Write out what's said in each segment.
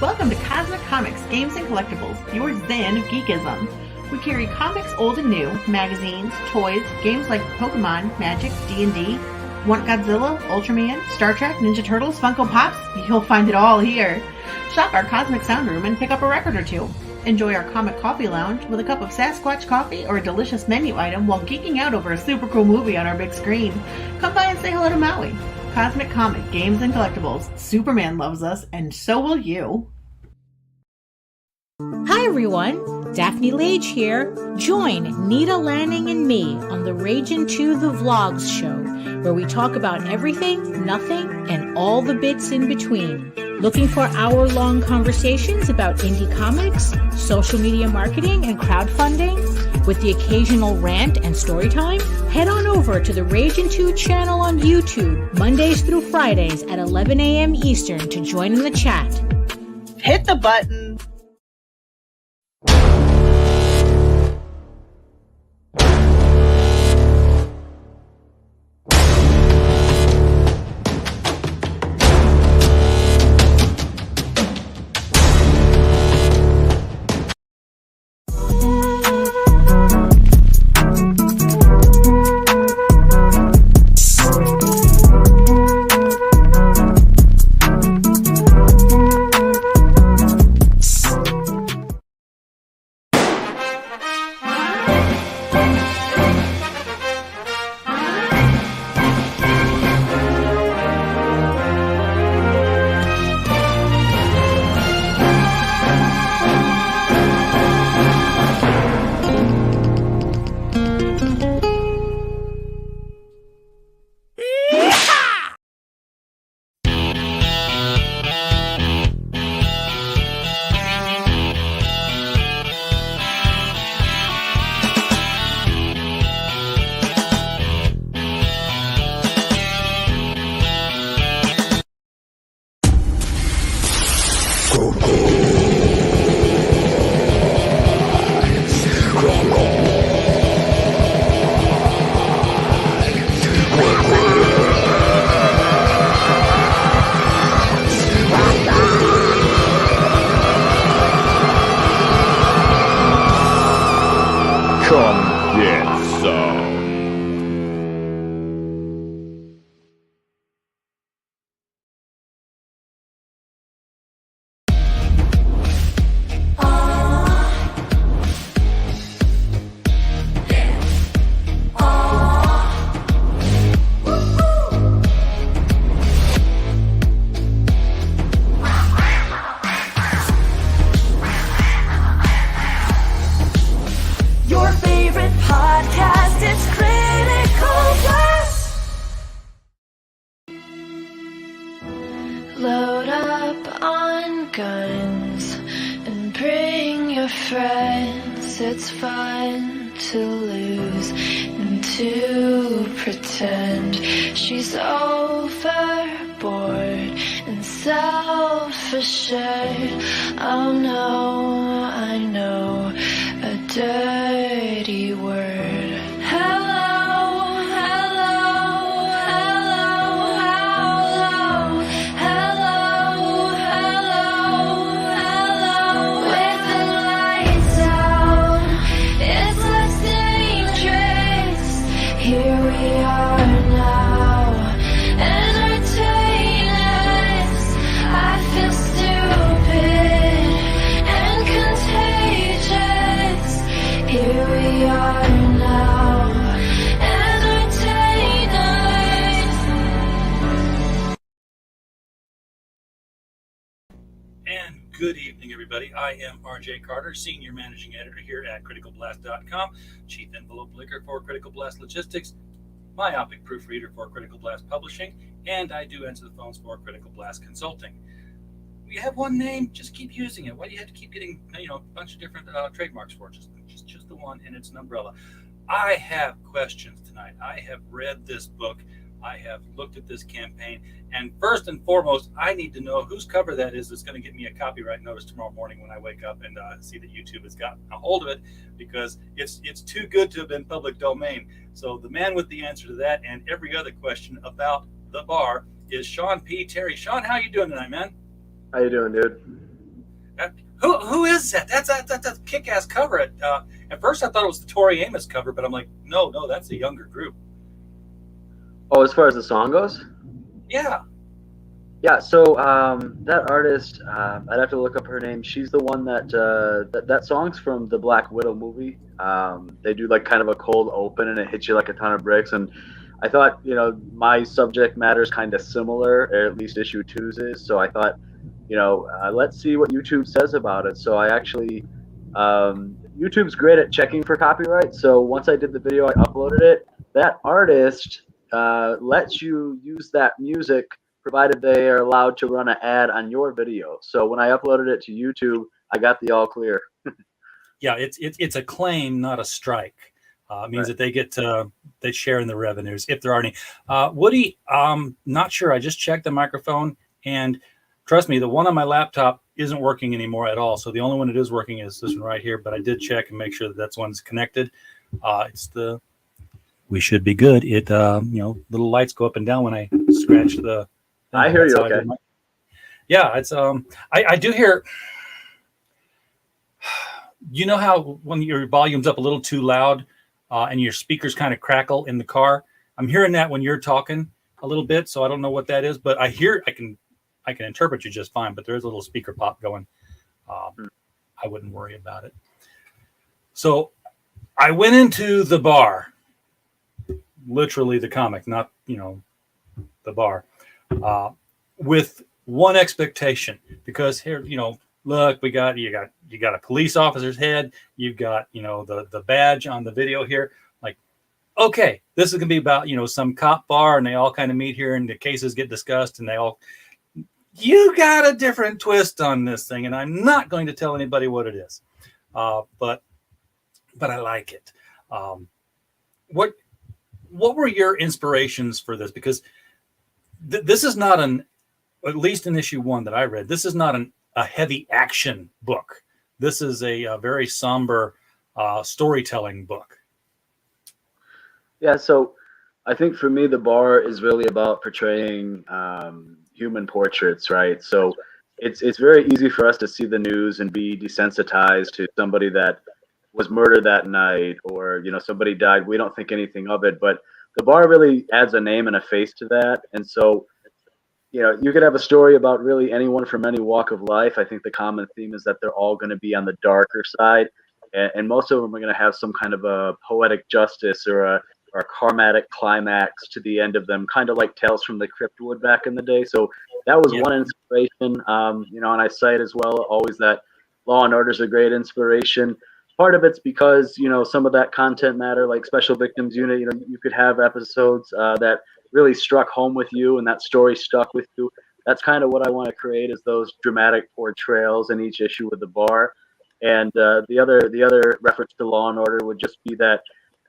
Welcome to Cosmic Comics, Games and Collectibles, your zen of geekism. We carry comics old and new, magazines, toys, games like Pokemon, Magic, D&D. Want Godzilla, Ultraman, Star Trek, Ninja Turtles, Funko Pops? You'll find it all here. Shop our Cosmic Sound Room and pick up a record or two. Enjoy our Comic Coffee Lounge with a cup of Sasquatch coffee or a delicious menu item while geeking out over a super cool movie on our big screen. Come by and say hello to Maui. Cosmic Comic, Games and Collectibles. Superman loves us, and so will you. Hi everyone, Daphne Lage here. Join Nita Lanning and me on the Ragin' 2 The Vlogs show, where we talk about everything, nothing, and all the bits in between. Looking for hour-long conversations about indie comics, social media marketing, and crowdfunding? With the occasional rant and story time? Head on over to the Ragin' 2 channel on YouTube, Mondays through Fridays at 11 a.m. Eastern to join in the chat. Hit the button. Load up on guns and bring your friends. It's fun to lose and to pretend she's overboard and self-assured. Oh no, I know a dirty word. Hello. Good evening, everybody. I am RJ Carter, Senior Managing Editor here at CriticalBlast.com, Chief Envelope Licker for Critical Blast Logistics, Myopic Proofreader for Critical Blast Publishing, and I do answer the phones for Critical Blast Consulting. We have one name, just keep using it. Why do you have to keep getting a bunch of different trademarks for it? Just the one, and it's an umbrella. I have questions tonight. I have read this book. I have looked at this campaign, and first and foremost, I need to know whose cover that is that's going to get me a copyright notice tomorrow morning when I wake up and see that YouTube has gotten a hold of it, because it's too good to have been public domain. So the man with the answer to that and every other question about the bar is Sean P. Terry. Sean, how you doing tonight, man? How you doing, dude? Who is that? That's a kick-ass cover. At first, I thought it was the Tori Amos cover, but I'm like, no, that's a younger group. Oh, as far as the song goes? Yeah. Yeah, so that artist, I'd have to look up her name. She's the one that song's from the Black Widow movie. They do like kind of a cold open and it hits you like a ton of bricks. And I thought, my subject matter is kind of similar, or at least issue 2's is. So I thought, let's see what YouTube says about it. So I actually, YouTube's great at checking for copyright. So once I did the video, I uploaded it. That artist lets you use that music provided they are allowed to run an ad on your video. So when I uploaded it to YouTube, I got the all clear. Yeah, it's a claim, not a strike. It means Right. that they share in the revenues if there are any. Woody, not sure. I just checked the microphone, and trust me, the one on my laptop isn't working anymore at all. So the only one that is working is this one right here. But I did check and make sure that that's one's connected. We should be good. Little lights go up and down when I scratch the. I hear you okay. Yeah, it's I do hear. You know how when your volume's up a little too loud, and your speakers kind of crackle in the car? I'm hearing that when you're talking a little bit, so I don't know what that is, but I can interpret you just fine. But there is a little speaker pop going. I wouldn't worry about it. So I went into the bar, literally the comic, not the bar. With one expectation, because here, look, you got a police officer's head, you've got, the badge on the video here. Like, okay, this is gonna be about, some cop bar, and they all kind of meet here, and the cases get discussed, and you got a different twist on this thing, and I'm not going to tell anybody what it is, but I like it. What were your inspirations for this? Because this is not at least in issue 1 that I read, this is not a heavy action book. This is a very somber storytelling book. Yeah, so I think for me, the bar is really about portraying human portraits, right? So it's very easy for us to see the news and be desensitized to somebody that was murdered that night, or somebody died. We don't think anything of it, but the bar really adds a name and a face to that. And so you could have a story about really anyone from any walk of life. I think the common theme is that they're all going to be on the darker side, and most of them are going to have some kind of a poetic justice or a karmatic climax to the end of them, kind of like Tales from the Crypt would back in the day. So that was one inspiration. And I cite as well always that Law and Order is a great inspiration. Part of it's because some of that content matter, like Special Victims Unit, you could have episodes that really struck home with you, and that story stuck with you. That's kind of what I want to create, is those dramatic portrayals in each issue with the bar. And the other reference to Law and Order would just be that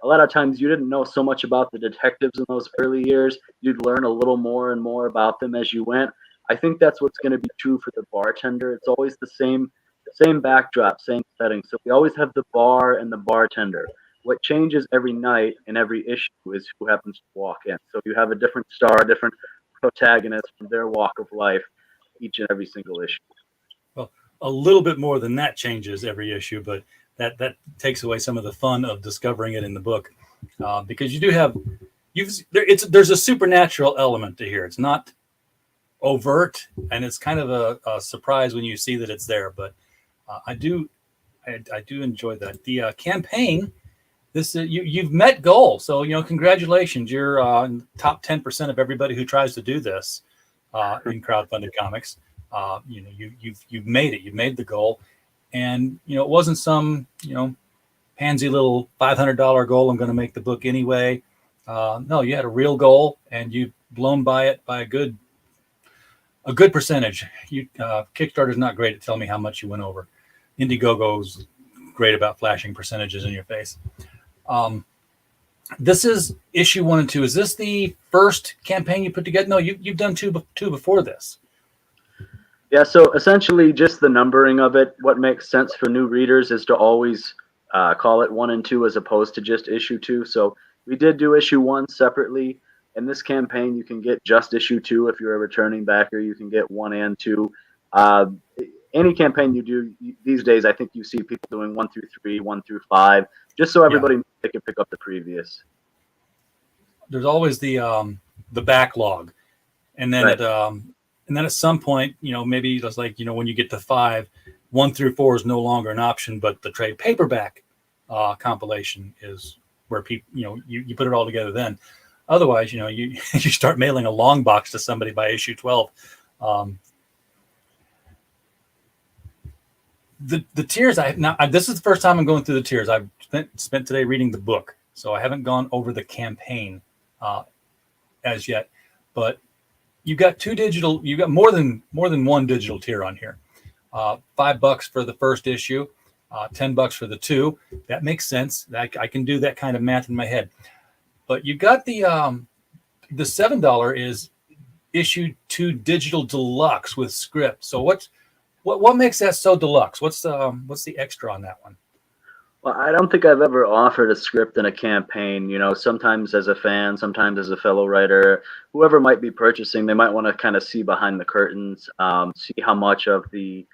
a lot of times you didn't know so much about the detectives in those early years. You'd learn a little more and more about them as you went. I think that's what's going to be true for the bartender. It's always the same backdrop, same setting. So we always have the bar and the bartender. What changes every night in every issue is who happens to walk in. So you have a different star, a different protagonist from their walk of life, each and every single issue. Well, a little bit more than that changes every issue, but that takes away some of the fun of discovering it in the book, because you do have there's a supernatural element to here. It's not overt, and it's kind of a surprise when you see that it's there. But I do enjoy that. The campaign. You've met goal, so congratulations. You're in the top 10% of everybody who tries to do this in crowdfunded comics. You've made it. You've made the goal, and it wasn't some pansy little $500 goal. I'm going to make the book anyway. No, you had a real goal, and you've blown by it by a good percentage. Kickstarter's not great at telling me how much you went over. Indiegogo's great about flashing percentages in your face. This is issue 1 and 2. Is this the first campaign you put together? No, you've done two before this. Yeah, so essentially just the numbering of it. What makes sense for new readers is to always call it 1 and 2 as opposed to just issue 2. So we did do issue 1 separately. In this campaign, you can get just issue 2 if you're a returning backer. You can get 1 and 2. any campaign you do these days, I think you see people doing 1 through 3, 1 through 5, just so everybody they can pick up the previous. There's always the backlog, and then at some point, maybe it's like when you get to 5, 1 through 4 is no longer an option, but the trade paperback compilation is where people you put it all together then. Otherwise, you start mailing a long box to somebody by issue 12. The tiers this is the first time I'm going through the tiers. I've spent today reading the book, so I haven't gone over the campaign as yet. But you got more than one digital tier on here. $5 for the first issue, $10 for the 2. That makes sense. I can do that kind of math in my head. But you got the $7 is issue 2 digital deluxe with script. So what makes that so deluxe? What's the extra on that one? Well, I don't think I've ever offered a script in a campaign. Sometimes as a fan, sometimes as a fellow writer, whoever might be purchasing, they might want to kind of see behind the curtains, see how much of the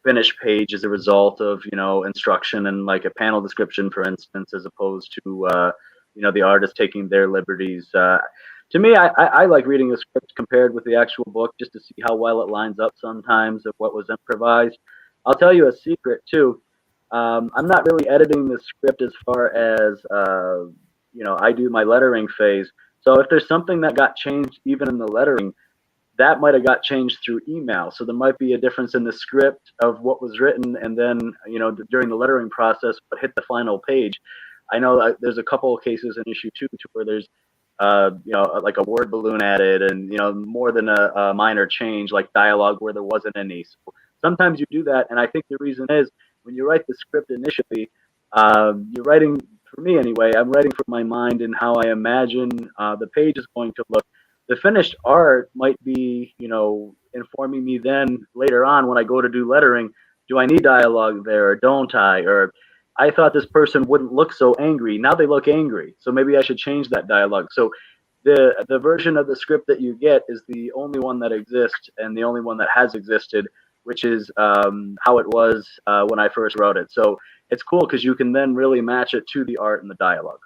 finished page is a result of instruction and like a panel description, for instance, as opposed to the artist taking their liberties. To me, I like reading a script compared with the actual book just to see how well it lines up sometimes of what was improvised. I'll tell you a secret too. I'm not really editing the script as far as I do my lettering phase. So if there's something that got changed even in the lettering, that might have got changed through email. So there might be a difference in the script of what was written, and then during the lettering process, what hit the final page. I know there's a couple of cases in issue 2 where there's like a word balloon added, and more than a minor change, like dialogue where there wasn't any. So sometimes you do that, and I think the reason is when you write the script initially, you're writing, for me anyway, I'm writing from my mind and how I imagine the page is going to look. The finished art might be, informing me then later on when I go to do lettering, do I need dialogue there or don't I? Or I thought this person wouldn't look so angry. Now they look angry. So maybe I should change that dialogue. So the version of the script that you get is the only one that exists and the only one that has existed, which is how it was when I first wrote it. So it's cool because you can then really match it to the art and the dialogue.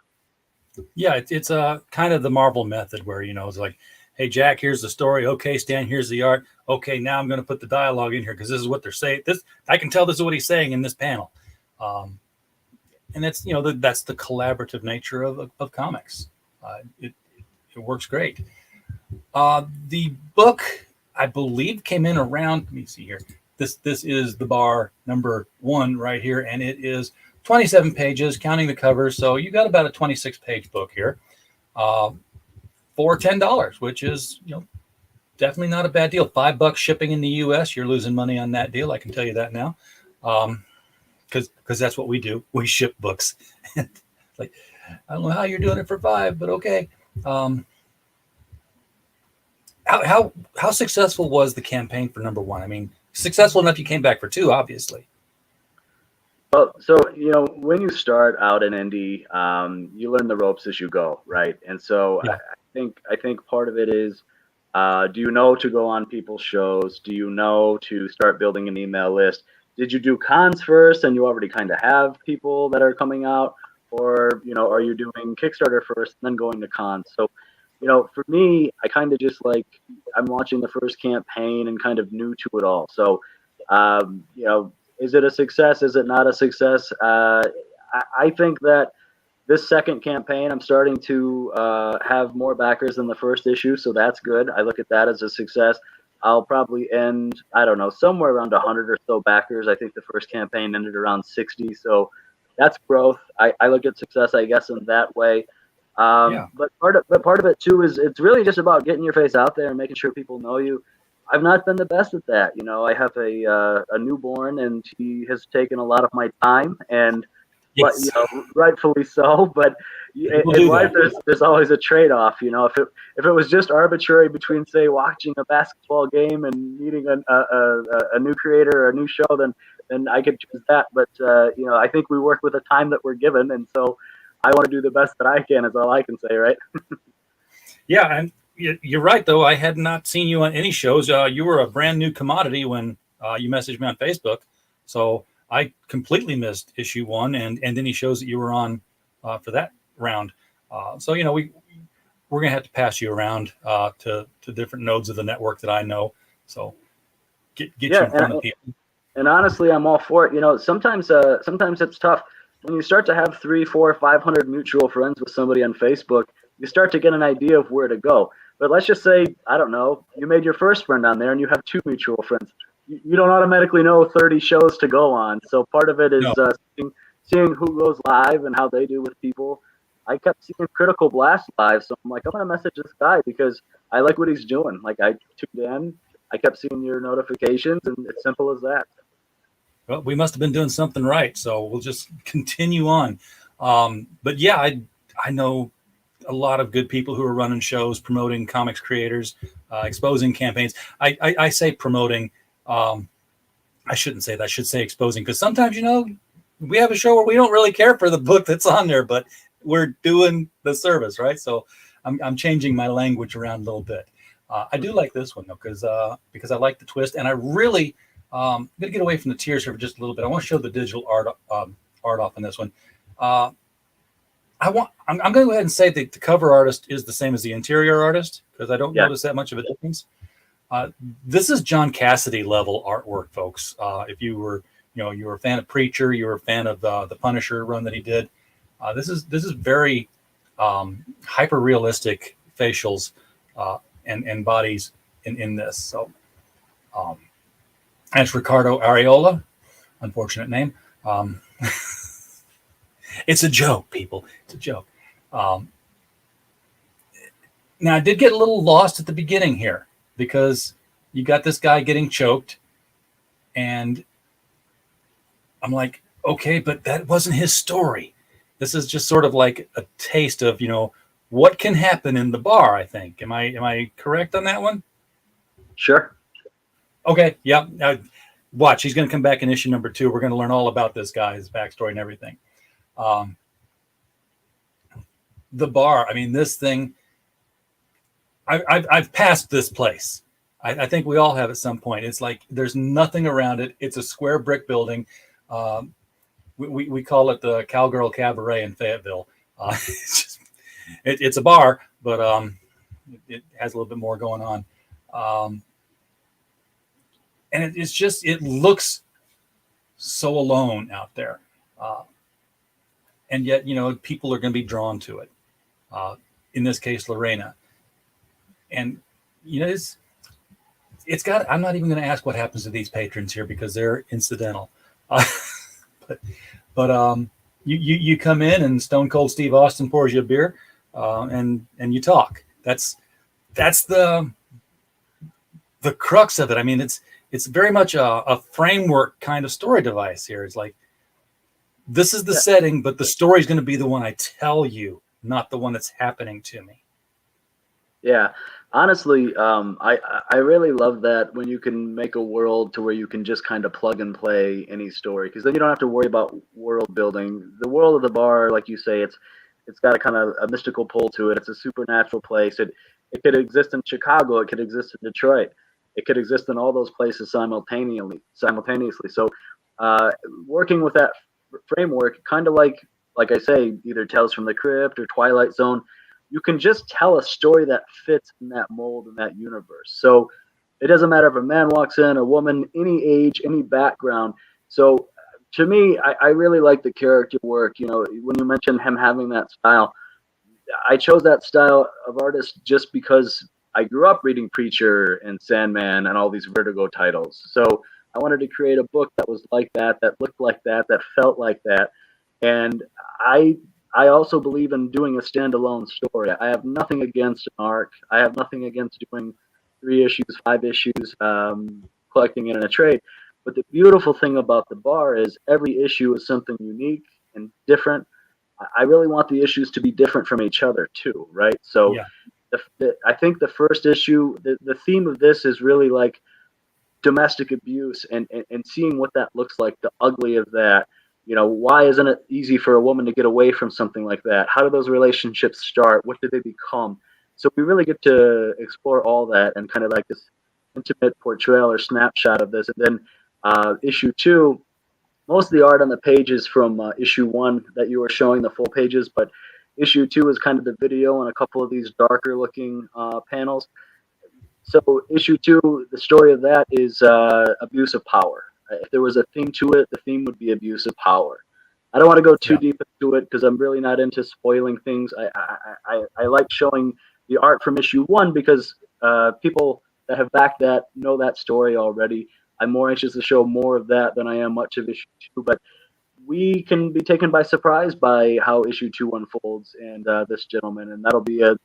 Yeah, it's kind of the Marvel method where, it's like, hey, Jack, here's the story. Okay, Stan, here's the art. Okay, now I'm going to put the dialogue in here because this is what they're saying. I can tell this is what he's saying in this panel. And that's, that's the collaborative nature of comics. It works great. The book, I believe, came in around, let me see here. This is the bar number 1 right here, and it is 27 pages, counting the covers. So you got about a 26-page book here for $10, which is, definitely not a bad deal. $5 shipping in the U.S. You're losing money on that deal. I can tell you that now. Because that's what we do. We ship books. Like, I don't know how you're doing it for $5, but okay. How successful was the campaign for number 1? I mean, successful enough you came back for 2, obviously. Well, so when you start out in indie, you learn the ropes as you go, right? And so yeah. I think part of it is, do you know to go on people's shows? Do you know to start building an email list? Did you do cons first and you already kind of have people that are coming out? Or, are you doing Kickstarter first and then going to cons? So, for me, I kind of just I'm launching the first campaign and kind of new to it all. So, is it a success? Is it not a success? I think that this second campaign, I'm starting to have more backers than the first issue. So that's good. I look at that as a success. I'll probably end, I don't know, somewhere around 100 or so backers. I think the first campaign ended around 60. So that's growth. I look at success, I guess, in that way. But part of it too is it's really just about getting your face out there and making sure people know you. I've not been the best at that. I have a newborn, and he has taken a lot of my time, and yes. But rightfully so. But in life, there's always a trade-off. If it was just arbitrary between, say, watching a basketball game and meeting a new creator or a new show, then I could choose that. But I think we work with the time that we're given, and so I want to do the best that I can. Is all I can say, right? Yeah, and you're right. Though I had not seen you on any shows. You were a brand new commodity when you messaged me on Facebook. So I completely missed issue 1 and any shows that you were on for that round. So, you know, we're going to have to pass you around to different nodes of the network that I know. So get you in front of people. And honestly, I'm all for it. You know, sometimes it's tough when you start to have 300, 400, 500 mutual friends with somebody on Facebook. You start to get an idea of where to go. But let's just say, I don't know, you made your first friend on there and you have 2 mutual friends. You don't automatically know 30 shows to go on. So part of it is seeing who goes live and how they do with people. I kept seeing Critical Blast live, so I'm like, I'm going to message this guy because I like what he's doing. Like, I tuned in, I kept seeing your notifications, and it's simple as that. Well, we must have been doing something right, so we'll just continue on. But yeah, I know a lot of good people who are running shows, promoting comics creators, exposing campaigns. I say promoting. I shouldn't say that. I should say exposing, because sometimes, you know, we have a show where we don't really care for the book that's on there, but we're doing the service, right? So I'm changing my language around a little bit. I do like this one though, because I like the twist, and I really I'm gonna get away from the tears here for just a little bit. I want to show the digital art off in this one. I'm going to go ahead and say that the cover artist is the same as the interior artist, because I don't notice that much of a difference. This is John Cassidy level artwork, folks. If you were a fan of Preacher, you were a fan of the Punisher run that he did. This is very hyper realistic facials and bodies in this. So that's Ricardo Ariola. Unfortunate name. It's a joke, people. It's a joke. Now, I did get a little lost at the beginning here, because you got this guy getting choked, and I'm like, okay, but that wasn't his story. This is just sort of like a taste of, you know, what can happen in the bar, I think. Am I correct on that one? Sure. Okay, yeah. Watch, he's going to come back in issue number 2. We're going to learn all about this guy, his backstory and everything. The bar, I mean, this thing, I've passed this place. I think we all have at some point. It's like there's nothing around it. It's a square brick building. We call it the Cowgirl Cabaret in Fayetteville. It's a bar, but it has a little bit more going on. And it looks so alone out there. And yet, you know, people are going to be drawn to it. In this case, Lorena. And, you know, it's got, I'm not even going to ask what happens to these patrons here, because they're incidental. But you come in and Stone Cold Steve Austin pours you a beer, and you talk. That's the crux of it. I mean, it's very much a framework kind of story device here. It's like, this is the setting, but the story is going to be the one I tell you, not the one that's happening to me. Yeah, honestly, I really love that when you can make a world to where you can just kind of plug and play any story, because then you don't have to worry about world building. The world of the bar, like you say, it's got a kind of a mystical pull to it. It's a supernatural place. It could exist in Chicago. It could exist in Detroit. It could exist in all those places simultaneously. So working with that framework, kind of like I say, either Tales from the Crypt or Twilight Zone, you can just tell a story that fits in that mold, in that universe. So it doesn't matter if a man walks in, a woman, any age, any background. So to me, I really like the character work. You know, when you mentioned him having that style, I chose that style of artist just because I grew up reading Preacher and Sandman and all these Vertigo titles. So I wanted to create a book that was like that looked like that felt like that. And I also believe in doing a standalone story. I have nothing against an arc. I have nothing against doing 3 issues, 5 issues, collecting it in a trade. But the beautiful thing about the bar is every issue is something unique and different. I really want the issues to be different from each other too, right? So I think the first issue, the theme of this is really like domestic abuse and seeing what that looks like, the ugly of that. You know, why isn't it easy for a woman to get away from something like that? How do those relationships start? What do they become? So we really get to explore all that and kind of like this intimate portrayal or snapshot of this. And then issue 2, most of the art on the pages from issue 1 that you were showing, the full pages, but issue 2 is kind of the video and a couple of these darker looking panels. So issue 2, the story of that is abuse of power. If there was a theme to it, the theme would be abuse of power. I don't want to go too deep into it because I'm really not into spoiling things. I like showing the art from issue 1 because people that have backed that know that story already. I'm more anxious to show more of that than I am much of issue 2, but we can be taken by surprise by how issue 2 unfolds and this gentleman, and that'll be a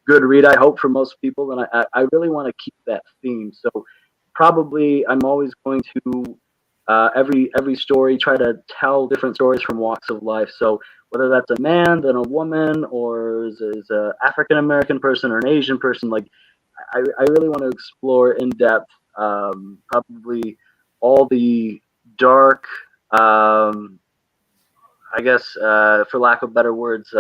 good read, I hope, for most people. And I really want to keep that theme. So probably I'm always going to every story try to tell different stories from walks of life. So whether that's a man, then a woman, or is a African American person or an Asian person, like I really want to explore in depth probably all the dark, I guess for lack of better words,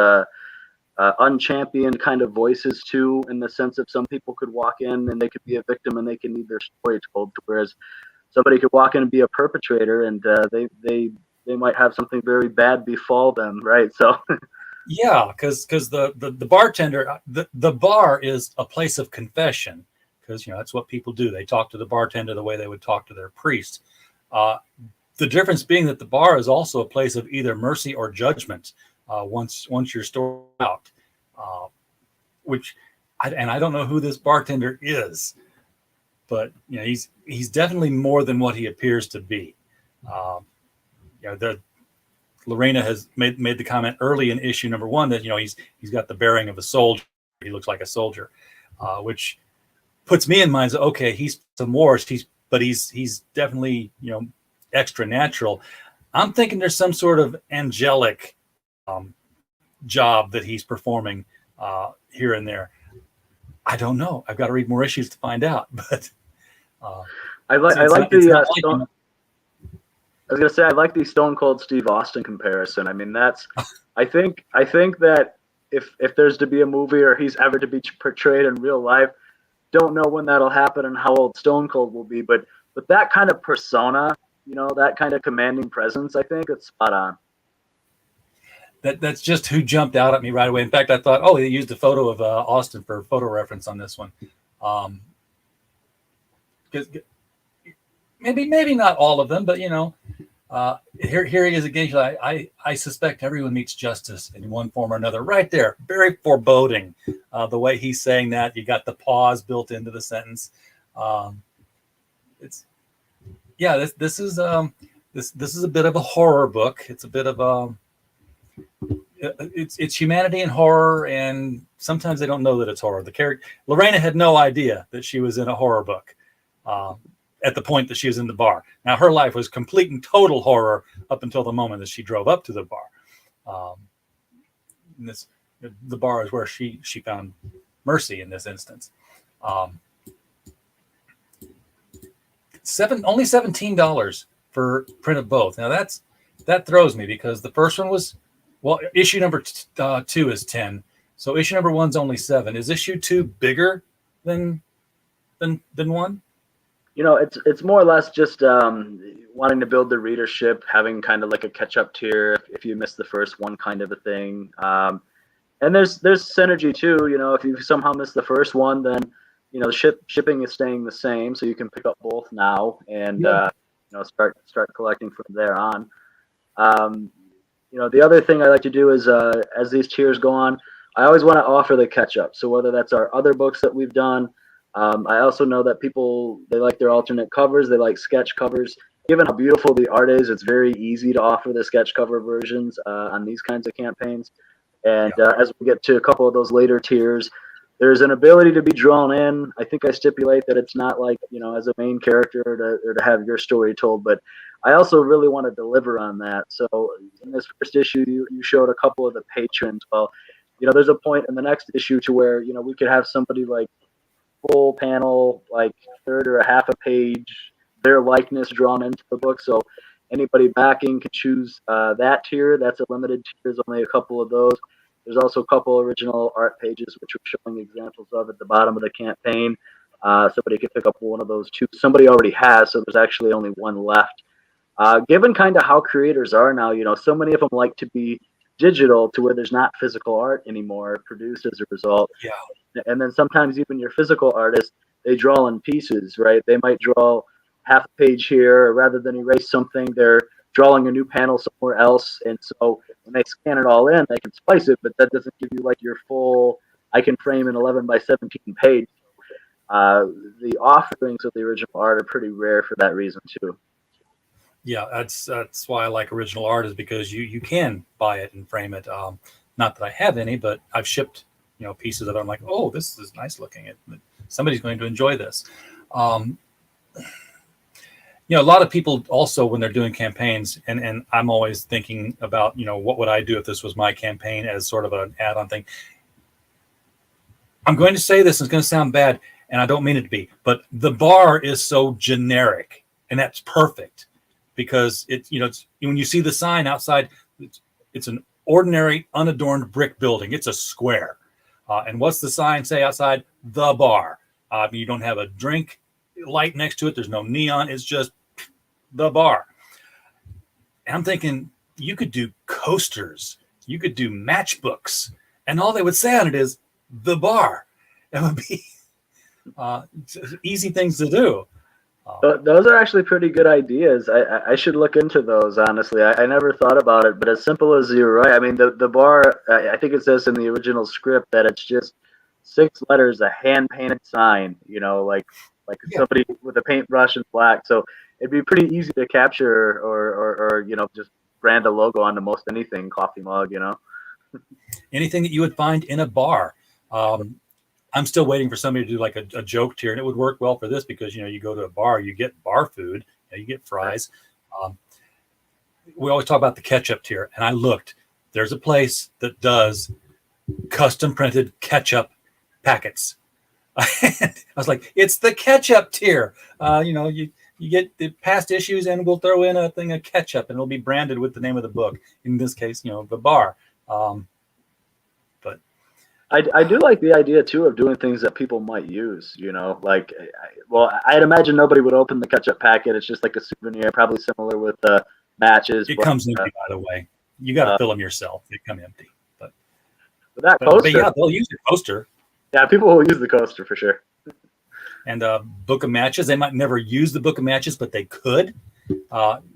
unchampioned kind of voices too, in the sense of some people could walk in and they could be a victim and they can need their story told, whereas somebody could walk in and be a perpetrator and they might have something very bad befall them, right? So yeah, because the bartender, the bar is a place of confession, because that's what people do. They talk to the bartender the way they would talk to their priest. The difference being that the bar is also a place of either mercy or judgment. Once your story out, I don't know who this bartender is, but he's definitely more than what he appears to be. Lorena has made the comment early in issue number 1 that he's got the bearing of a soldier. He looks like a soldier, which puts me in mind that okay, he's some wars. But he's definitely extra natural. I'm thinking there's some sort of angelic job that he's performing here and there. I don't know. I've got to read more issues to find out. But I like the Stone Cold Steve Austin comparison. I mean, that's I think that if there's to be a movie or he's ever to be portrayed in real life, don't know when that'll happen and how old Stone Cold will be, but that kind of persona, that kind of commanding presence, I think it's spot on. That's just who jumped out at me right away. In fact, I thought, oh, they used a photo of Austin for photo reference on this one. Because maybe not all of them, but here he is again. I suspect everyone meets justice in one form or another. Right there, very foreboding. The way he's saying that, you got the pause built into the sentence. This is a bit of a horror book. It's a bit of it's humanity and horror, and sometimes they don't know that it's horror. The character Lorena had no idea that she was in a horror book at the point that she was in the bar. Now her life was complete and total horror up until the moment that she drove up to the bar. The bar is where she found mercy in this instance. Only $17 for print of both. Now that throws me, because the first one was, well, issue number 2 is 10, so issue number 1's only 7. Is issue 2 bigger than 1? It's more or less just wanting to build the readership, having kind of like a catch-up tier if you miss the first one, kind of a thing. And there's synergy too. If you somehow miss the first one, then shipping is staying the same, so you can pick up both now and start collecting from there on. The other thing I like to do is as these tiers go on, I always want to offer the catch-up. So whether that's our other books that we've done, I also know that people, they like their alternate covers, they like sketch covers. Given how beautiful the art is, it's very easy to offer the sketch cover versions on these kinds of campaigns. And as we get to a couple of those later tiers, there's an ability to be drawn in. I think I stipulate that it's not like, as a main character or to have your story told, but I also really want to deliver on that. So in this first issue, you showed a couple of the patrons. Well, there's a point in the next issue to where, we could have somebody like full panel, like third or a half a page, their likeness drawn into the book. So anybody backing can choose that tier. That's a limited tier. There's only a couple of those. There's also a couple original art pages, which we're showing examples of at the bottom of the campaign. somebody could pick up one of those too. Somebody already has, so there's actually only one left. Given kind of how creators are now, so many of them like to be digital to where there's not physical art anymore produced as a result. Yeah. And then sometimes even your physical artists, they draw in pieces, right? They might draw half a page here, or rather than erase something, they're drawing a new panel somewhere else. And so when they scan it all in, they can splice it, but that doesn't give you like your full, I can frame an 11 by 17 page. The offerings of the original art are pretty rare for that reason too. Yeah, that's why I like original art, is because you can buy it and frame it. Not that I have any, but I've shipped pieces of it. I'm like, oh, this is nice looking. Somebody's going to enjoy this. A lot of people also, when they're doing campaigns, and I'm always thinking about, what would I do if this was my campaign, as sort of an add-on thing. I'm going to say this, and it's going to sound bad, and I don't mean it to be, but the bar is so generic, and that's perfect, because it's when you see the sign outside, it's an ordinary unadorned brick building. It's a square. And what's the sign say outside? The bar. You don't have a drink light next to it. There's no neon. It's just the bar. And I'm thinking, you could do coasters. You could do matchbooks. And all they would say on it is the bar. It would be easy things to do. Those are actually pretty good ideas. I should look into those, honestly. I never thought about it, but as simple as you're right. I mean, the bar, I think it says in the original script that it's just 6 letters, a hand-painted sign, like somebody with a paintbrush and black. So it'd be pretty easy to capture or just brand a logo onto most anything, coffee mug, Anything that you would find in a bar. I'm still waiting for somebody to do like a joke tier, and it would work well for this because, you go to a bar, you get bar food, you get fries. We always talk about the ketchup tier, and I looked. There's a place that does custom printed ketchup packets. I was like, it's the ketchup tier. You get the past issues, and we'll throw in a thing of ketchup, and it'll be branded with the name of the book. In this case, the bar. But I do like the idea too of doing things that people might use. I'd imagine nobody would open the ketchup packet. It's just like a souvenir, probably similar with matches. It comes empty, by the way. You got to fill them yourself. They come empty. But that coaster, but yeah, they'll use the coaster. Yeah, people will use the coaster for sure. And book of matches. They might never use the book of matches, but they could.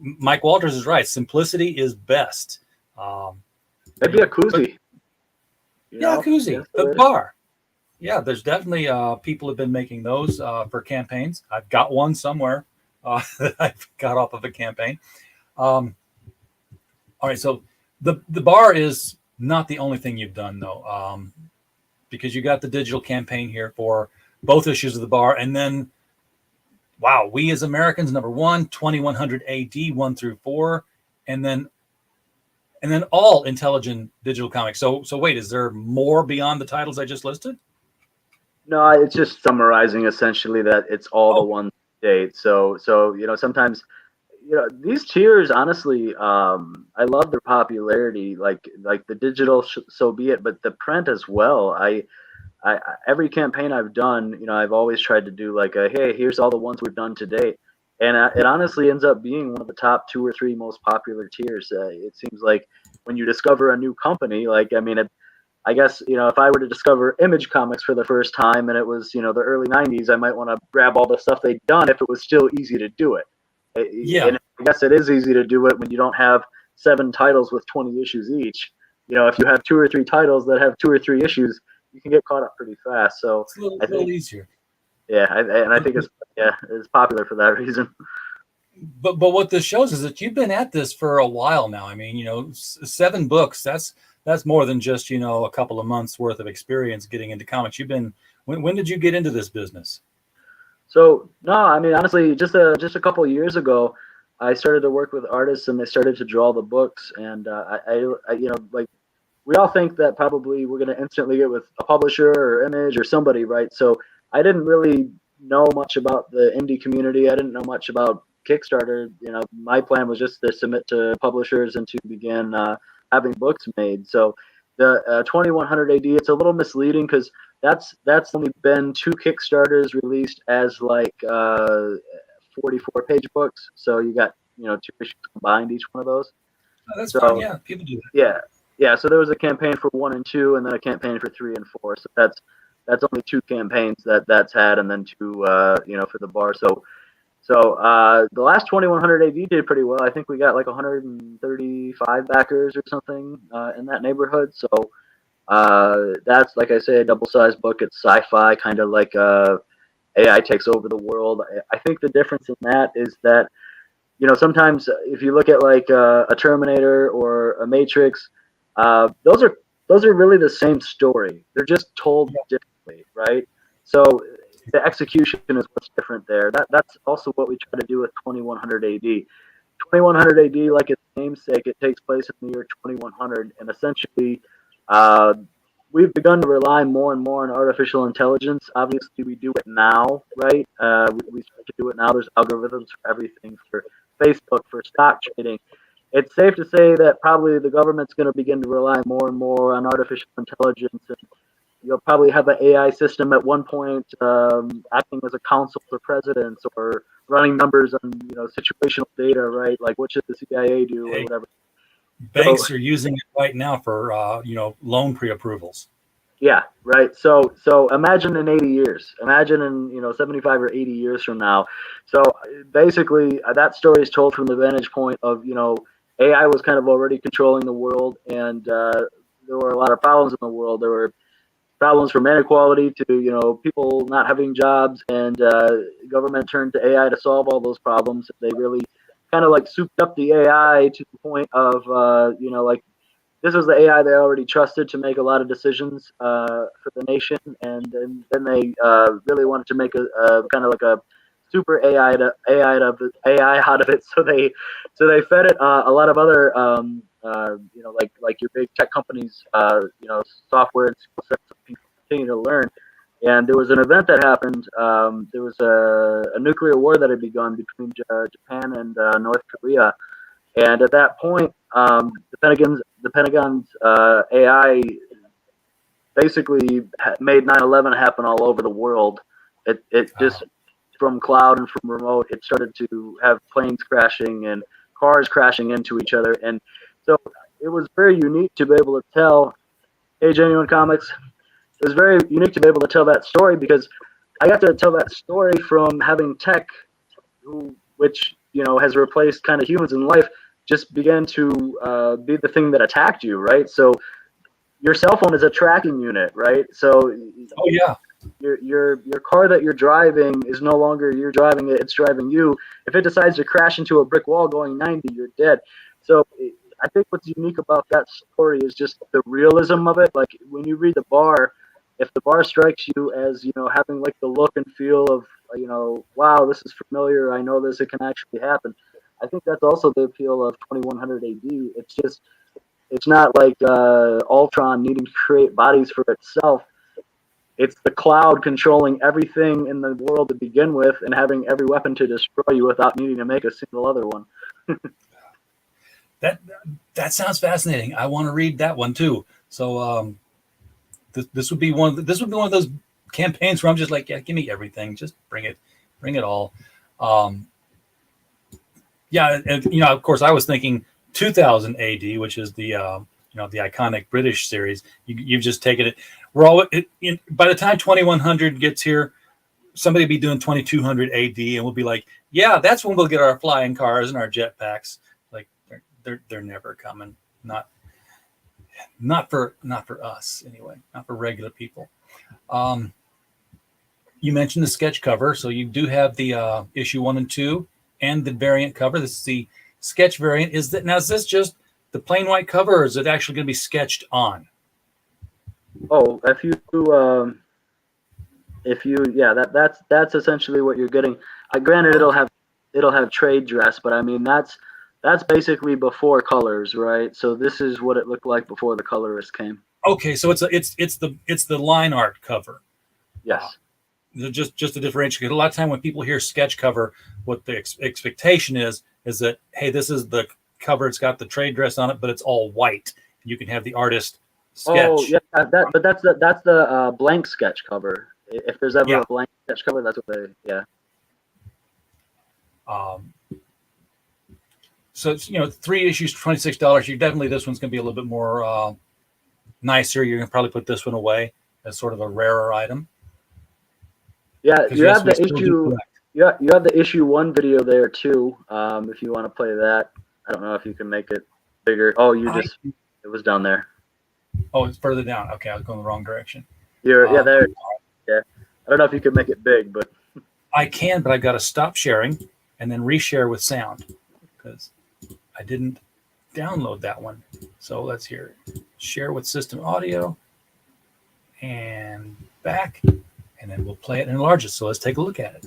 Mike Walters is right. Simplicity is best. Maybe a koozie. A koozie. The bar. Yeah, there's definitely people have been making those for campaigns. I've got one somewhere that I've got off of a campaign. All right, so the bar is not the only thing you've done, though, because you got the digital campaign here for both issues of the bar. And then, wow, We as Americans, #1, 2100 AD, 1 through 4. And then all Intelligent Digital Comics. So wait, is there more beyond the titles I just listed? No, it's just summarizing essentially that it's all the one date. So sometimes these tiers, honestly, I love their popularity. Like the digital, so be it, but the print as well. I every campaign I've done, I've always tried to do like hey, here's all the ones we've done to date. And it honestly ends up being one of the top 2 or 3 most popular tiers. It seems like when you discover a new company, I guess, if I were to discover Image Comics for the first time and it was, the early 90s, I might want to grab all the stuff they'd done if it was still easy to do it. Yeah. And I guess it is easy to do it when you don't have 7 titles with 20 issues each. If you have 2 or 3 titles that have 2 or 3 issues, you can get caught up pretty fast. So it's a little easier. Yeah, I think it's popular for that reason. But what this shows is that you've been at this for a while now. I mean, 7 books, that's more than just, a couple of months worth of experience getting into comics. When did you get into this business? So, no, I mean, honestly, just a couple of years ago, I started to work with artists and they started to draw the books. And we all think that probably we're going to instantly get with a publisher or Image or somebody, right? So I didn't really know much about the indie community. I didn't know much about Kickstarter. My plan was just to submit to publishers and to begin having books made. So the 2100 AD, it's a little misleading because that's only been 2 Kickstarters released as like 44-page books. So you got 2 issues combined, each one of those. Oh, that's So fine. Yeah, people do that. yeah. So there was a campaign for 1 and 2, and then a campaign for 3 and 4. So that's only 2 campaigns that's had, and then 2 for the bar. So the last 2100 AD did pretty well. I think we got like 135 backers or something in that neighborhood. So that's, like I say, a double-sized book. It's sci-fi, kind of like AI takes over the world. I think the difference in that is that sometimes if you look at like a Terminator or a Matrix, those are really the same story. They're just told differently, right? So the execution is what's different there. That's also what we try to do with 2100 AD. 2100 AD, like its namesake, it takes place in the year 2100, and essentially we've begun to rely more and more on artificial intelligence. Obviously, we do it now, right? We start to do it now. There's algorithms for everything, for Facebook, for stock trading. It's safe to say that probably the government's going to begin to rely more and more on artificial intelligence, and you'll probably have an AI system at one point acting as a counsel for presidents or running numbers on situational data, right? Like what should the CIA do or whatever. Banks are using it right now for loan pre-approvals. Yeah, right. So imagine in 80 years. Imagine in 75 or 80 years from now. So basically, that story is told from the vantage point of AI was kind of already controlling the world, and there were a lot of problems in the world. There were problems from inequality to people not having jobs, and government turned to AI to solve all those problems. They really kind of like souped up the AI to the point of like this was the AI they already trusted to make a lot of decisions for the nation, and then they really wanted to make a kind of like a super AI out of it. So they fed it a lot of other like your big tech companies, software and skill sets that people continue to learn. And there was an event that happened. There was a nuclear war that had begun between Japan and North Korea. And at that point, the Pentagon's AI basically made 9/11 happen all over the world. It just from cloud and from remote, it started to have planes crashing and cars crashing into each other. And so it was very unique to be able to tell, hey, Genuine Comics, it was very unique to be able to tell that story because I got to tell that story from having tech, which has replaced kind of humans in life, just began to be the thing that attacked you, right? So your cell phone is a tracking unit, right? So your car that you're driving is no longer you're driving it, it's driving you. If it decides to crash into a brick wall going 90, you're dead. So I think what's unique about that story is just the realism of it. Like when you read The Bar, if The Bar strikes you as having like the look and feel of wow, this is familiar, I know this, it can actually happen. I think that's also the appeal of 2100 AD. It's not like Ultron needing to create bodies for itself. It's the cloud controlling everything in the world to begin with and having every weapon to destroy you without needing to make a single other one. That sounds fascinating. I want to read that one too. So this would be one of those campaigns where I'm just like, yeah, give me everything, just bring it all. Yeah, and of course, I was thinking 2000 AD, which is the the iconic British series. You've just taken it. We're all by the time 2100 gets here, somebody will be doing 2200 AD, and we'll be like, yeah, that's when we'll get our flying cars and our jetpacks. Like they're never coming. Not for us anyway. Not for regular people. You mentioned the sketch cover, so you do have the issue 1 and 2 and the variant cover. This is the sketch variant. Is this just the plain white cover, or is it actually going to be sketched on? Oh, that's essentially what you're getting. Granted, it'll have trade dress, but I mean that's basically before colors, right? So this is what it looked like before the colorist came. Okay, so it's the line art cover. Yes. Just to differentiate, a lot of time when people hear sketch cover, what the expectation is that, hey, this is the cover. It's got the trade dress on it, but it's all white. You can have the artist sketch. Oh yeah, that's the blank sketch cover. If there's ever Yeah. a blank sketch cover, that's what they yeah. So it's 3 issues, $26. You definitely this one's going to be a little bit more nicer. You're going to probably put this one away as sort of a rarer item. Yeah, 'Cause you yes, have we the still do issue. collect. Yeah, you have the issue 1 video there too. If you want to play that, I don't know if you can make it bigger. Oh, it was down there. Oh, it's further down. Okay, I was going the wrong direction. Yeah, there. Yeah, I don't know if you can make it big, but I can, but I've got to stop sharing and then reshare with sound because I didn't download that one. So let's hear share with system audio and back, and then we'll play it and enlarge it. So let's take a look at it.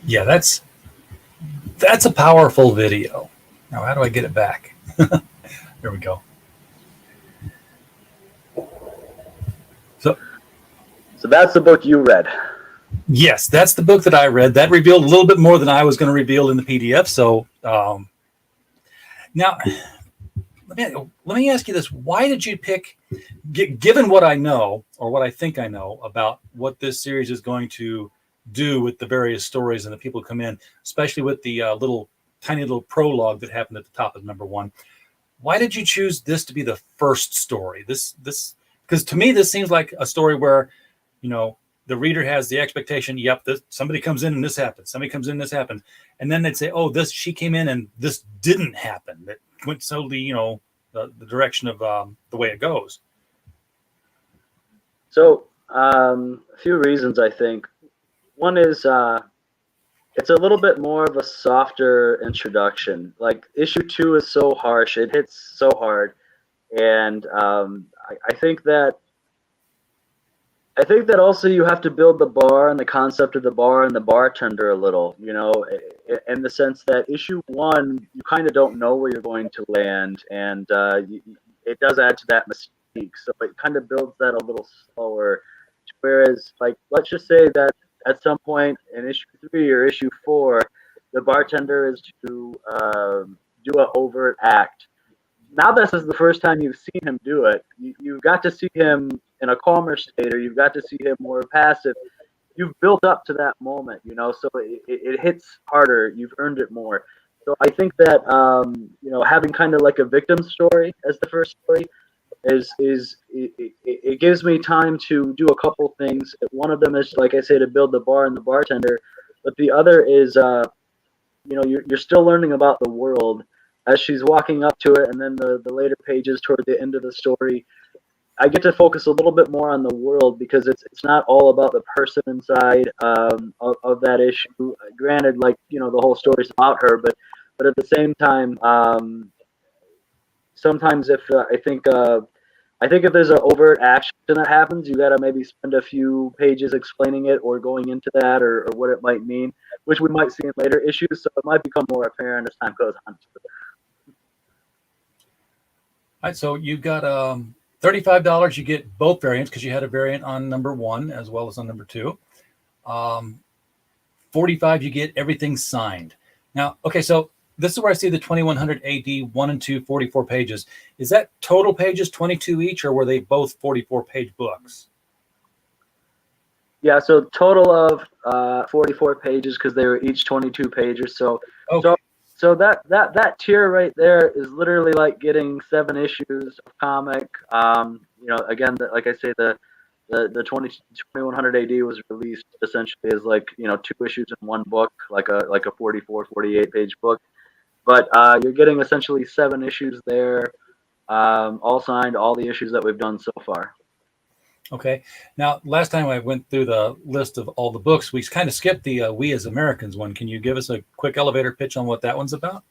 Yeah, that's a powerful video. Now, how do I get it back? There we go. so that's the book you read. Yes, that's the book that I read. That revealed a little bit more than I was going to reveal in the PDF. So now, let me ask you this: why did you pick? Given what I know, or what I think I know about what this series is going to do with the various stories and the people who come in, especially with the tiny little prologue that happened at the top of number 1. Why did you choose this to be the first story? This because to me this seems like a story where the reader has the expectation. Yep, somebody comes in and this happens. Somebody comes in, this happens, and then they'd say, "Oh, she came in and this didn't happen." That went solely, the direction of the way it goes. So a few reasons I think. One is it's a little bit more of a softer introduction. Like issue 2 is so harsh; it hits so hard, and I think that also you have to build the bar and the concept of the bar and the bartender a little, in the sense that issue 1 you kind of don't know where you're going to land, and it does add to that mystique. So it kind of builds that a little slower. Whereas, like, let's just say that at some point in issue 3 or issue 4, the bartender is to do an overt act. Now this is the first time you've seen him do it. You've got to see him in a calmer state, or you've got to see him more passive. You've built up to that moment, so it hits harder. You've earned it more. So I think that having kind of like a victim story as the first story it gives me time to do a couple things. One of them is, like I say, to build the bar and the bartender, but the other is you're still learning about the world as she's walking up to it, and then the later pages toward the end of the story, I get to focus a little bit more on the world, because it's not all about the person inside of that issue. Granted, the whole story's about her, but at the same time, sometimes if I think if there's an overt action that happens, you got to maybe spend a few pages explaining it or going into that or what it might mean, which we might see in later issues. So it might become more apparent as time goes on. All right, so you got $35. You get both variants because you had a variant on number 1 as well as on number 2. $45, you get everything signed. Now, okay, so this is where I see the 2100 AD 1 and 2 44 pages. Is that total pages 22 each, or were they both 44 page books? Yeah, so total of 44 pages because they were each 22 pages. So Okay. so that tier right there is literally like getting 7 issues of comic. Again, like I say, the 2100 AD was released essentially as like 2 issues in one book, like a 44, 48 page book. But you're getting essentially 7 issues there, all signed, all the issues that we've done so far. Okay. Now, last time I went through the list of all the books, we kind of skipped the We as Americans one. Can you give us a quick elevator pitch on what that one's about?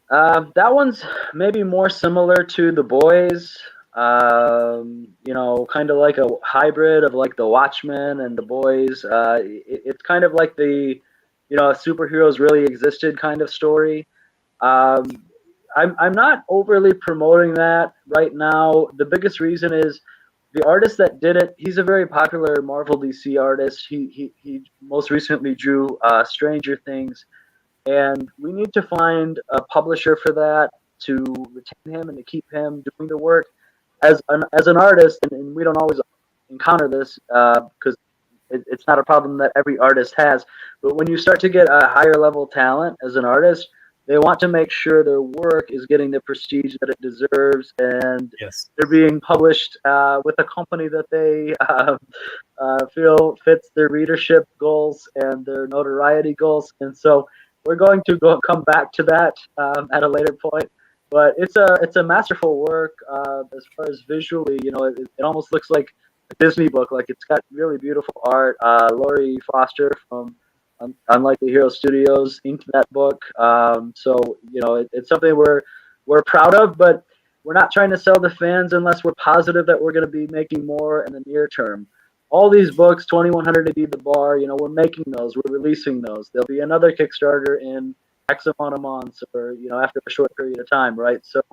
That one's maybe more similar to The Boys. Kind of like a hybrid of like The Watchmen and The Boys. It's kind of like superheroes really existed kind of story. Um, I'm not overly promoting that right now. The biggest reason is the artist that did it. He's a very popular Marvel DC artist. He most recently drew Stranger Things, and we need to find a publisher for that to retain him and to keep him doing the work as an artist. And we don't always encounter this because it's not a problem that every artist has. But when you start to get a higher level talent as an artist, they want to make sure their work is getting the prestige that it deserves, and Yes. they're being published with a company that they feel fits their readership goals and their notoriety goals. And so we're going to come back to that at a later point. But it's a masterful work as far as visually. It almost looks like a Disney book. Like it's got really beautiful art. Laurie Foster from Unlikely Hero Studios inked that book. It's something we're proud of, but we're not trying to sell to fans unless we're positive that we're going to be making more in the near term. All these books, 2100 AD The Bar, we're making those, we're releasing those. There'll be another Kickstarter in X amount of months, or after a short period of time, right? So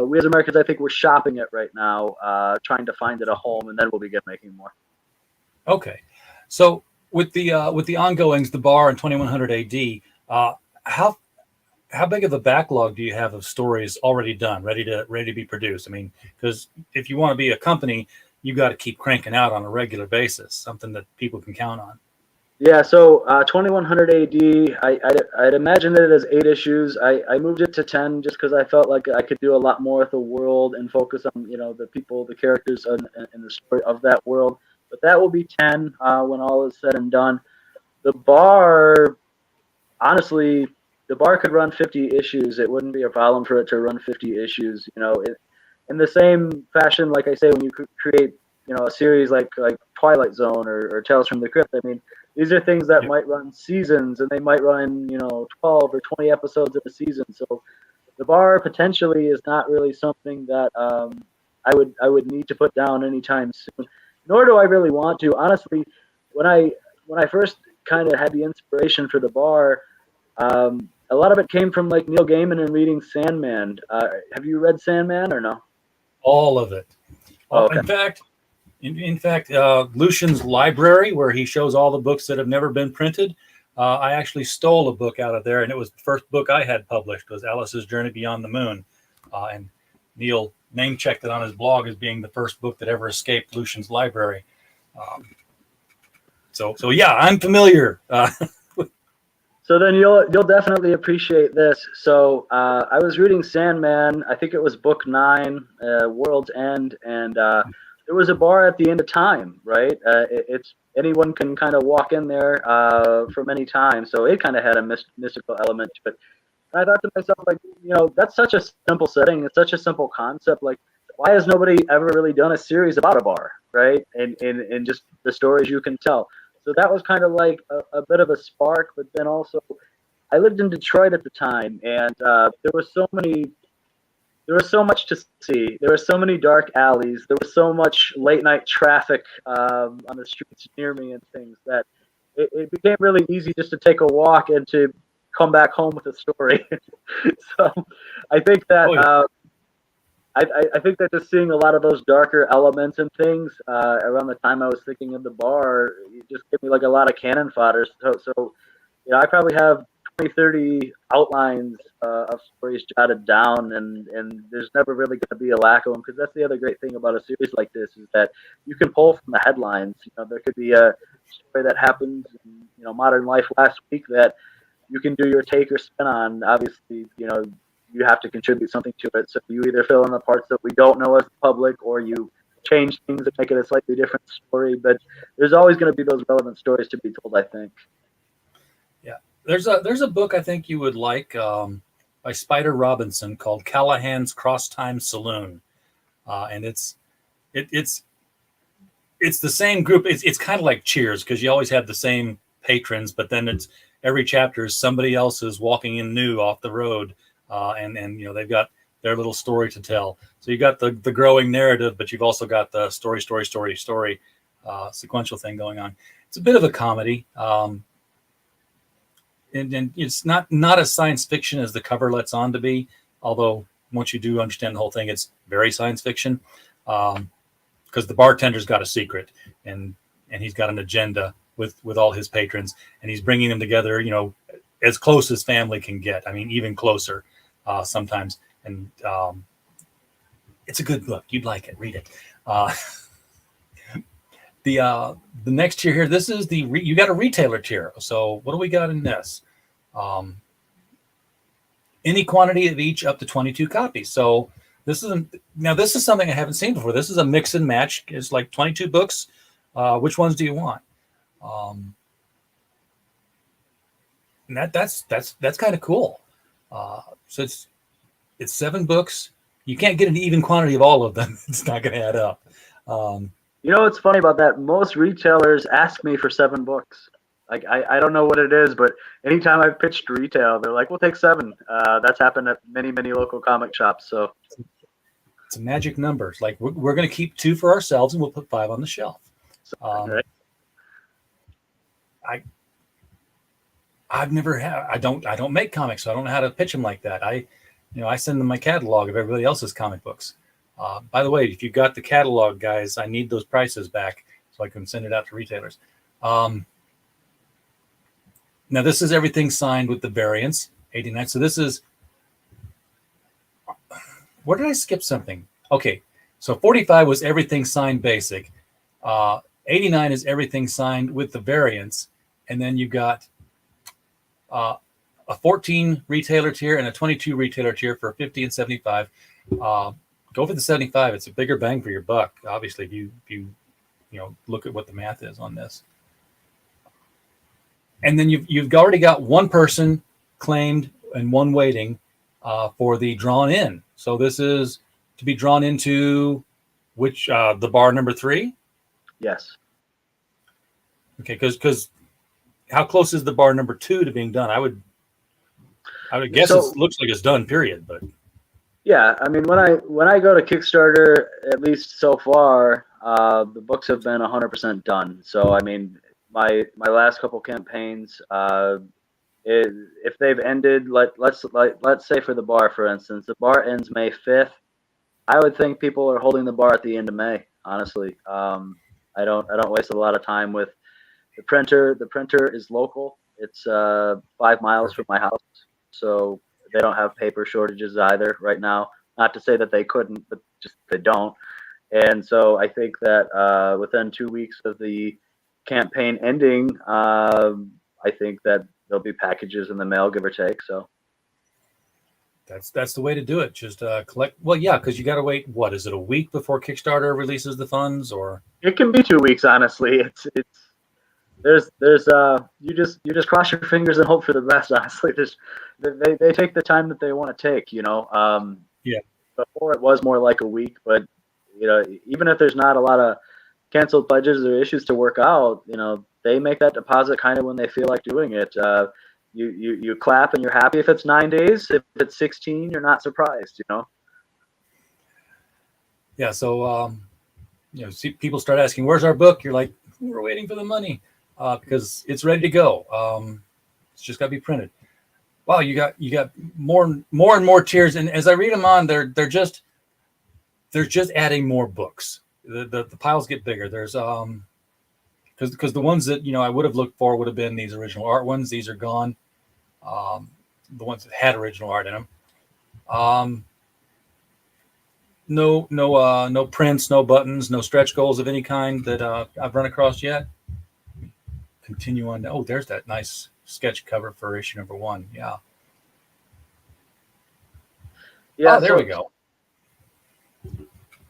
we as Americans, I think we're shopping it right now, trying to find it a home, and then we'll begin making more. Okay. So with the ongoings, The Bar and 2100 AD, how big of a backlog do you have of stories already done, ready to be produced? I mean, because if you want to be a company, you got to keep cranking out on a regular basis, something that people can count on. Yeah, so 2100 AD, I'd imagine that it has 8 issues. I moved it to 10 just because I felt like I could do a lot more with the world and focus on the people, the characters, and the story of that world. But that will be 10 when all is said and done. The Bar, honestly, The Bar could run 50 issues. It wouldn't be a problem for it to run 50 issues. In the same fashion, like I say, when you create a series like Twilight Zone or Tales from the Crypt. I mean, these are things that might run seasons, and they might run 12 or 20 episodes in a season. So The Bar potentially is not really something that I would need to put down anytime soon. Nor do I really want to. Honestly, when I first kind of had the inspiration for The Bar, a lot of it came from like Neil Gaiman and reading Sandman. Have you read Sandman or no? All of it. Oh, okay. In fact, Lucian's library, where he shows all the books that have never been printed, I actually stole a book out of there, and it was the first book I had published was Alice's Journey Beyond the Moon. And Neil name-checked it on his blog as being the first book that ever escaped Lucian's library. So yeah, I'm familiar. So then you'll definitely appreciate this. So I was reading Sandman. I think it was book 9, World's End, and there was a bar at the end of time, right? It's anyone can kind of walk in there from any time. So it kind of had a mystical element to it. And I thought to myself, like, that's such a simple setting. It's such a simple concept. Like, why has nobody ever really done a series about a bar, right? And just the stories you can tell. So that was kind of like a bit of a spark. But then also, I lived in Detroit at the time, and there was so much to see. There were so many dark alleys. There was so much late night traffic on the streets near me and things that it became really easy just to take a walk and to come back home with a story. So I think that I think that just seeing a lot of those darker elements and things around the time I was thinking of The Bar, it just gave me like a lot of cannon fodder. So I probably have 20, 30 outlines of stories jotted down, and there's never really going to be a lack of them, because that's the other great thing about a series like this is that you can pull from the headlines. There could be a story that happened in modern life last week that you can do your take or spin on. Obviously, you have to contribute something to it, so you either fill in the parts that we don't know as the public, or you change things and make it a slightly different story. But there's always going to be those relevant stories to be told, I think. Yeah, there's a book I think you would like by Spider Robinson called Callahan's Cross Time Saloon, and it's the same group. It's kind of like Cheers, because you always have the same patrons, but then it's every chapter is somebody else is walking in new off the road, and they've got their little story to tell. So you got the growing narrative, but you've also got the story sequential thing going on. It's a bit of a comedy, and it's not as science fiction as the cover lets on to be. Although once you do understand the whole thing, it's very science fiction, because the bartender's got a secret, and he's got an agenda with all his patrons, and he's bringing them together, as close as family can get. I mean, even closer sometimes. And it's a good book. You'd like it. Read it. The next tier here, this is you got a retailer tier. So what do we got in this? Any quantity of each up to 22 copies. So this is something I haven't seen before. This is a mix and match. It's like 22 books. Which ones do you want? And that's kind of cool. So it's 7 books. You can't get an even quantity of all of them. It's not going to add up. What's funny about that? Most retailers ask me for 7 books. Like, I don't know what it is, but anytime I've pitched retail, they're like, we'll take 7. That's happened at many, many local comic shops. So it's a magic number. Like, we're going to keep 2 for ourselves, and we'll put 5 on the shelf. Right. I've never had. I don't make comics, so I don't know how to pitch them like that. I send them my catalog of everybody else's comic books. By the way, if you got the catalog, guys, I need those prices back so I can send it out to retailers. Now this is everything signed with the variants, 89. So this is, where did I skip something? Okay, so 45 was everything signed basic. 89 is everything signed with the variants, and then you got a 14 retailer tier and a 22 retailer tier for 50 and 75. Go for the 75. It's a bigger bang for your buck. Obviously, if you look at what the math is on this. And then you've already got 1 person claimed and 1 waiting for the drawn in. So this is to be drawn into which the bar number 3. Yes. Okay, because how close is the bar number 2 to being done? I would guess it looks like it's done, period. But yeah, I mean, when I go to Kickstarter, at least so far, the books have been 100% done. So I mean, my last couple campaigns, if they've ended, let's say for the bar, for instance, the bar ends May 5th. I would think people are holding the bar at the end of May. Honestly, I don't waste a lot of time with the printer. The printer is local. It's 5 miles from my house, so they don't have paper shortages either right now. Not to say that they couldn't, but just they don't. And so I think that within 2 weeks of the campaign ending, I think that there'll be packages in the mail, give or take. So that's the way to do it. Just collect. Well, yeah, because you got to wait. What is it? A week before Kickstarter releases the funds, or it can be 2 weeks. Honestly, there's you just cross your fingers and hope for the best. Honestly, they take the time that they want to take. Yeah. Before it was more like a week, but even if there's not a lot of canceled pledges or issues to work out, they make that deposit kind of when they feel like doing it. You clap and you're happy if it's 9 days. If it's 16, you're not surprised. Yeah. So see, people start asking, "Where's our book?" You're like, "We're waiting for the money because it's ready to go. It's just got to be printed." Wow, you got more and more tiers, and as I read them on, they're just adding more books. The piles get bigger. There's because the ones that I would have looked for would have been these original art ones. These are gone. the ones that had original art in them. No prints, no buttons, no stretch goals of any kind that I've run across yet. Continue on. Oh, there's that nice sketch cover for issue number 1. Yeah. Yeah, there we go.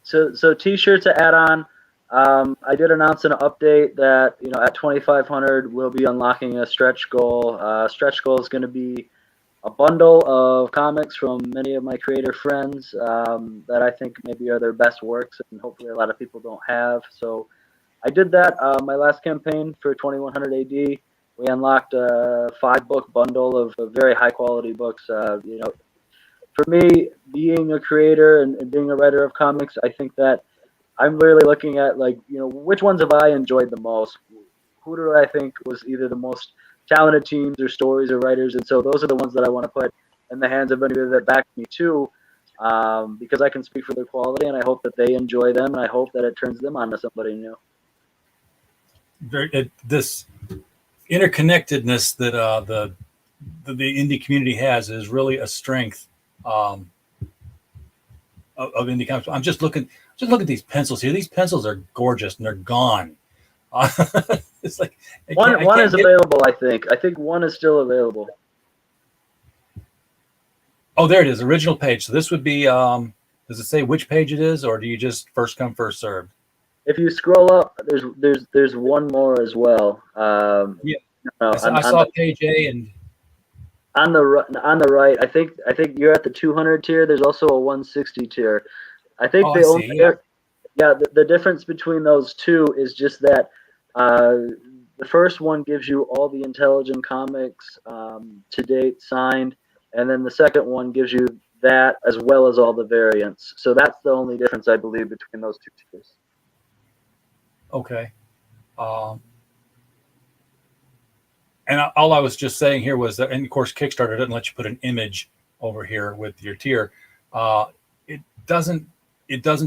So t-shirts to add on. I did announce an update that, at 2,500 we'll be unlocking a stretch goal. Stretch goal is going to be a bundle of comics from many of my creator friends that I think maybe are their best works, and hopefully a lot of people don't have. So I did that. My last campaign for 2100 AD, we unlocked a 5-book bundle of very high quality books. For me, being a creator and being a writer of comics, I think that I'm really looking at, which ones have I enjoyed the most? Who do I think was either the most talented teams or stories or writers? And so those are the ones that I want to put in the hands of anybody that backs me too, because I can speak for their quality, and I hope that they enjoy them, and I hope that it turns them on to somebody new. This interconnectedness that the indie community has is really a strength of indie comics. I'm just looking at these pencils here. These pencils are gorgeous, and they're gone. It's like one is available. I think one is still available. Oh, there it is. Original page. So this would be. Does it say which page it is, or do you just first come first served? If you scroll up, there's one more as well. Yeah, I saw page A, and on the right, I think you're at the 200 tier. There's also a 160 tier. I think the difference between those two is just that the first one gives you all the Intelligent comics to date signed, and then the second one gives you that as well as all the variants. So that's the only difference, I believe, between those two tiers. Okay. And all I was just saying here was that, and of course, Kickstarter doesn't let you put an image over here with your tier. It doesn't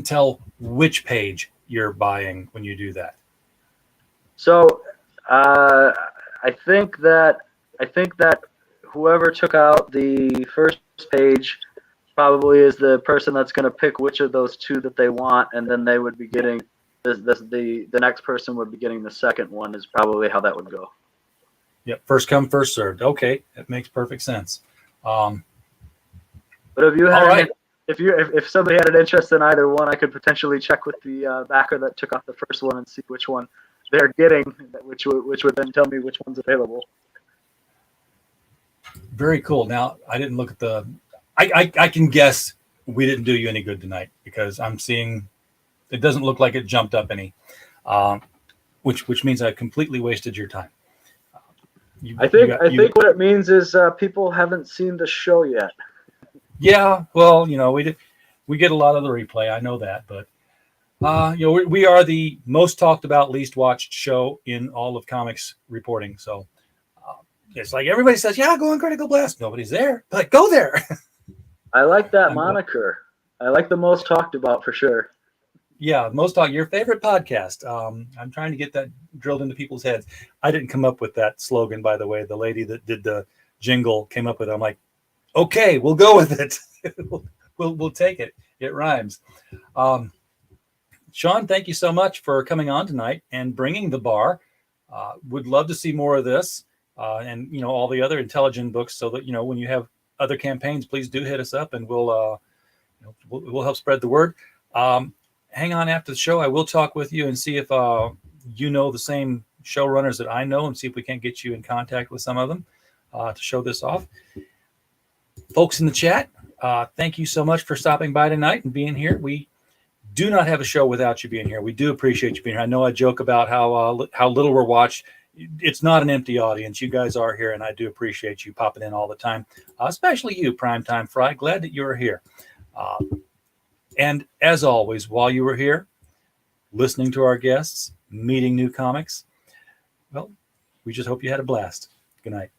tell which page you're buying when you do that. So I think that whoever took out the first page probably is the person that's going to pick which of those two that they want, and then they would be getting the next person would be getting the second one. Is probably how that would go. Yep, first come, first served. Okay, that makes perfect sense. But if you had if somebody had an interest in either one, I could potentially check with the backer that took off the first one and see which one they're getting, which would then tell me which one's available. Very cool. Now, I didn't look at the. I can guess we didn't do you any good tonight, because I'm seeing it doesn't look like it jumped up any, which means I completely wasted your time. I think what it means is people haven't seen the show yet. Yeah, well, we get a lot of the replay. I know that, but we are the most talked about, least watched show in all of comics reporting. So it's like everybody says, "Yeah, go on Critical Blast." Nobody's there, but go there. I like that moniker. I like the most talked about for sure. Yeah, most talk. Your favorite podcast. I'm trying to get that drilled into people's heads. I didn't come up with that slogan, by the way. The lady that did the jingle came up with it. I'm like, okay, we'll go with it. we'll take it. It rhymes. Sean, thank you so much for coming on tonight and bringing the bar. Would love to see more of this, and all the other Intelligent books, so that when you have other campaigns, please do hit us up, and we'll help spread the word. Hang on after the show. I will talk with you and see if you know the same showrunners that I know, and see if we can't get you in contact with some of them to show this off. Folks in the chat, thank you so much for stopping by tonight and being here. We do not have a show without you being here. We do appreciate you being here. I know I joke about how little we're watched. It's not an empty audience. You guys are here, and I do appreciate you popping in all the time, especially you, Primetime Fry. Glad that you're here. And as always, while you were here, listening to our guests, meeting new comics, well, we just hope you had a blast. Good night.